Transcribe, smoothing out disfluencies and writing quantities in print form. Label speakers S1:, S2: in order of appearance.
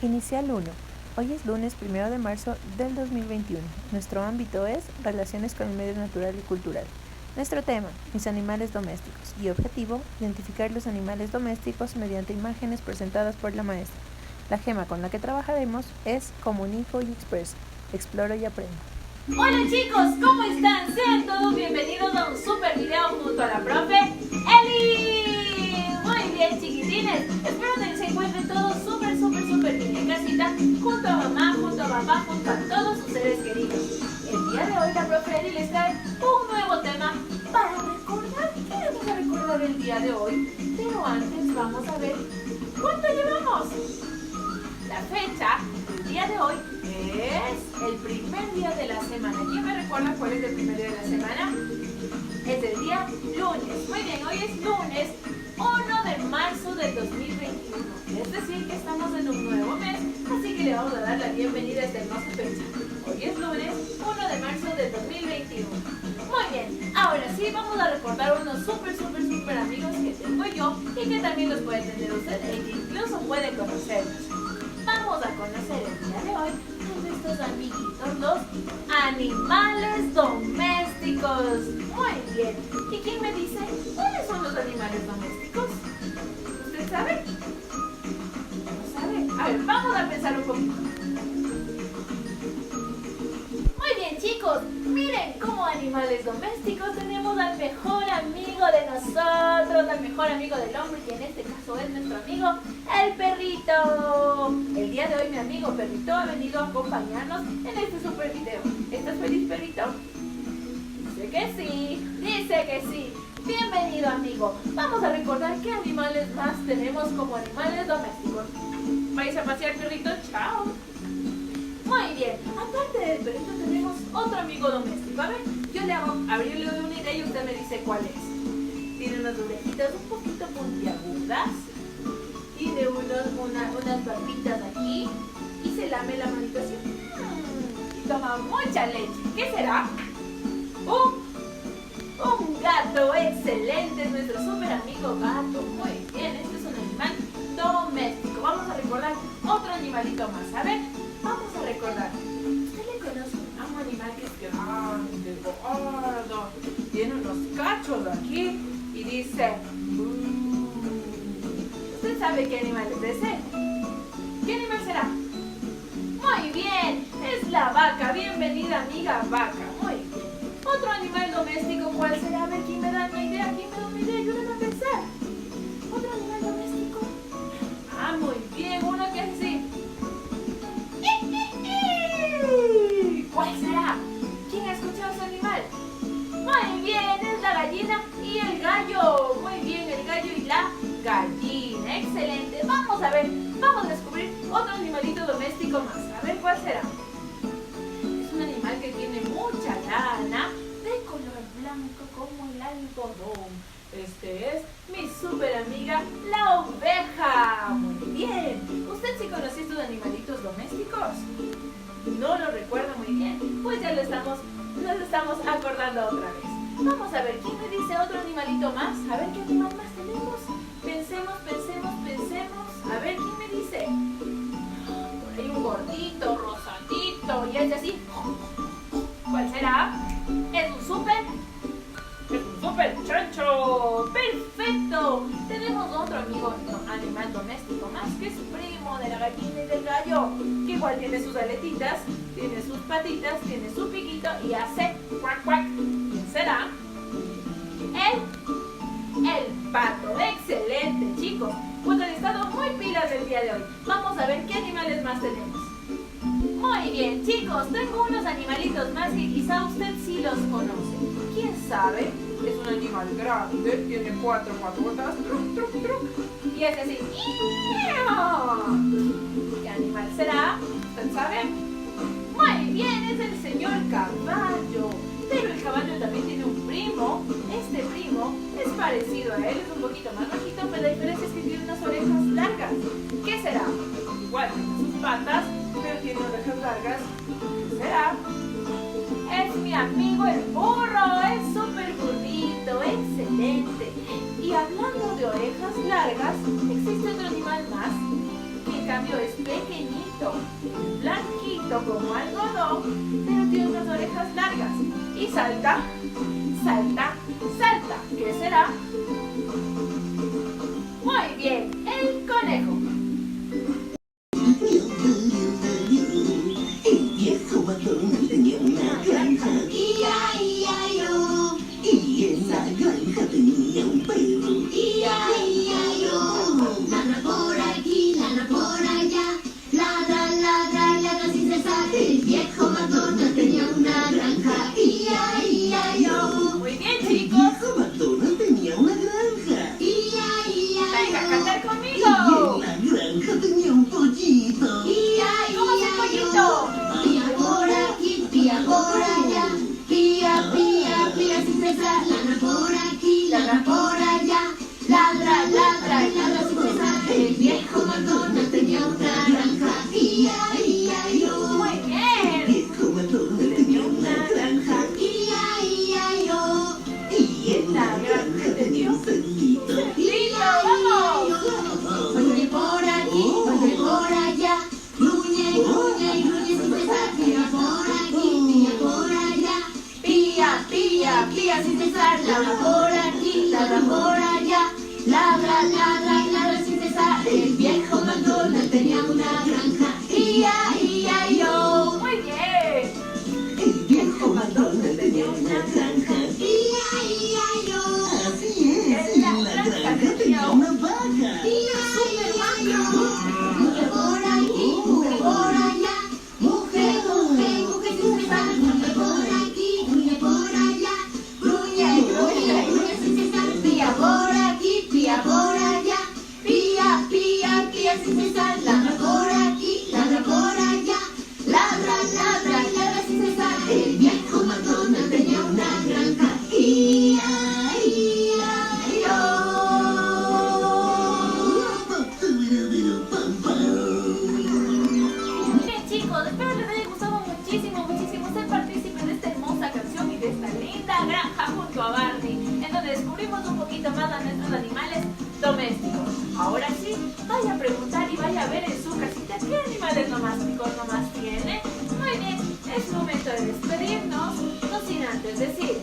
S1: Inicial 1. Hoy es lunes 1 de marzo del 2021. Nuestro ámbito es relaciones con el medio natural y cultural. Nuestro tema, mis animales domésticos. Y objetivo, identificar los animales domésticos mediante imágenes presentadas por la maestra. La gema con la que trabajaremos es comunico y expreso. Exploro y aprendo.
S2: Hola chicos, ¿cómo están? Sean todos bienvenidos a un super video junto a la profe Eli. Muy bien chiquitines, espero que se encuentren todos súper bien en casita, junto a mamá, junto a papá, junto a todos sus seres queridos. El día de hoy la profe Eli les trae un nuevo tema para recordar. ¿Qué vamos a recordar el día de hoy? Pero antes vamos a ver cuánto llevamos. La fecha del día de hoy es el primer día de la semana. ¿Quién me recuerda cuál es el primer día de la semana? Es el día lunes. Muy bien, hoy es lunes 1 de marzo del 2021. Es decir, que estamos en un nuevo mes, así que le vamos a dar la bienvenida a esta hermosa fecha. Hoy es lunes 1 de marzo del 2021. Muy bien, ahora sí vamos a recordar unos súper amigos que tengo yo y que también los puede tener usted e que incluso puede conocerlos. Vamos a conocer el día de hoy a nuestros amiguitos, los animales domésticos. Muy bien. ¿Y quién me dice cuáles son los animales domésticos? ¿Usted sabe? ¿No sabe? A ver, vamos a pensar un poquito. Muy bien, chicos. Miren, como animales domésticos tenemos al mejor amigo de nosotros, al mejor amigo del hombre, y en este caso es nuestro amigo, el perrito. El día de hoy mi amigo perrito ha venido a acompañarnos en este super video. ¿Estás feliz, perrito? Dice que sí. Bienvenido, amigo. Vamos a recordar qué animales más tenemos como animales domésticos. ¿Vais a pasear, perrito? Chao. Muy bien, aparte del perrito tenemos otro amigo doméstico. A ver, yo le doy una idea y usted me dice cuál es. Tiene unas orejitas un poquito puntiagudas, tiene unas barbitas aquí y se lame la manito así. Y toma mucha leche. ¿Qué será? Un gato. Excelente, es nuestro súper amigo gato. Muy bien, este es un animal doméstico. Vamos a recordar otro animalito más. A ver, vamos a recordar. ¿Usted le conoce a un animal que es grande, gordo? Tiene unos cachos aquí y dice... ¿Usted sabe qué animal es ese? ¿Qué animal será? Muy bien, es la vaca. Bienvenida, amiga vaca. Muy bien. Otro animal doméstico, ¿cuál será? A ver, ¿quién me da una idea? Ayúdenme a pensar. ¿Otro animal doméstico? Ah, muy bien, uno que es así. ¿Cuál será? ¿Quién ha escuchado ese animal? Muy bien, es la gallina y el gallo. Muy bien, el gallo y la gallina. Excelente. Vamos a ver, vamos a descubrir otro animalito doméstico más. A ver, ¿cuál será? Es un animal que tiene mucha lana, de color blanco como el algodón. Este es mi súper amiga, la oveja. Muy bien. ¿Usted sí conocía estos animalitos domésticos? ¿No lo recuerda muy bien? Pues ya nos estamos acordando otra vez. Vamos a ver, ¿quién me dice otro animalito más? A ver, ¿qué animal más tenemos? Pensemos. A ver, ¿quién me dice? Por ahí un gordito, rosadito, y es así. ¿Cuál será? Es un súper chancho. ¡Perfecto! Tenemos otro animal doméstico más, que es primo de la gallina y del gallo, que igual tiene sus aletitas, tiene sus patitas, tiene su piquito y hace cuac. ¿Quién será? El pato. Excelente, chicos. Pues han estado muy pilas el día de hoy. Vamos a ver qué animales más tenemos. Muy bien, chicos, tengo unos animalitos más que quizá usted sí los conoce. ¿Quién sabe? Es un animal grande, tiene cuatro patas, truc, y es así. ¿Qué animal será? ¿Usted sabe? Muy bien, es el señor caballo. Pero el caballo también tiene un primo. Este primo es parecido a él, es un poquito más bajito, pero la diferencia es que tiene unas orejas largas. ¿Qué será? Igual tiene sus patas, pero tiene orejas largas. ¿Qué será? Es mi amigo el burro. Es súper burrito. Excelente. Y hablando de orejas largas, existe otro animal más que cambio es pequeñito, blanquito como algodón, pero tiene unas orejas largas y salta, salta, salta. ¿Qué será? Muy bien, el conejo.
S3: El viejo matón tenía una granja, I-A-I-A-I-O. Y en la granja tenía un perro, I-A-I-A-I-O. Ladra por aquí, ladra por allá, ladra, ladra y ladra sin cesar. El viejo matón tenía una granja, I-A-I-A-I-O.
S2: Muy bien,
S3: El
S2: chicos.
S3: viejo matón tenía una granja, I-A-I-A-I-O.
S2: Venga a cantar
S3: Y
S2: conmigo.
S3: en la granja tenía un pollito, I-A-I-A-I-O.
S2: ¿Cómo es el pollito?
S3: Pía por aquí, pía por allá, pía, pía, pía sin cesar. Ladra por aquí, ladra por allá, ladra, ladra y ladra sin cesar. El viejo matón tenía una granja, I-A-I-A-I-O.
S2: Muy
S3: El
S2: bien.
S3: viejo matón tenía una granja, I-A-I-A-I-O. Y en la granja tenía un cerdito,
S2: ¡Lindo! ¡Vamos!
S3: Gruñe por aquí, gruñe por allá, gruñe, gruñe y gruñe sin cesar. Pía por aquí, pía por allá, pía, pía, pía sin cesar. Ladra por aquí, ladra por allá, ladra, ladra y ladra sin cesar. El viejo McDonald tenía una granja, I-A-I-A-I-O.
S2: Muy bien.
S3: El viejo McDonald tenía una granja, I-A-I-A-I-O. Así es, en la granja tenía una vaca, I-A-I-A-I-O. Mujer por aquí, mujer por allá, mujer, mujer, mujer sin cesar. Mujer por aquí, mujer por allá, gruñe, gruñe, gruñe sin cesar. Pía por aquí, pía por allá, pía, pía, pía sin cesar. Ladra por aquí, ladra por allá, ladra, ladra y ladra sin cesar. El viejo McDonald tenía una granja,
S2: Bien, chicos, espero les haya gustado muchísimo, muchísimo ser partícipes de esta hermosa canción y de esta linda granja junto a Barney, en donde descubrimos un poquito más a nuestros animales domésticos. Ahora sí, vaya a preguntar y vaya a ver en su casita qué animales domésticos nomás tiene. Muy bien, es momento de despedirnos, no sin antes decir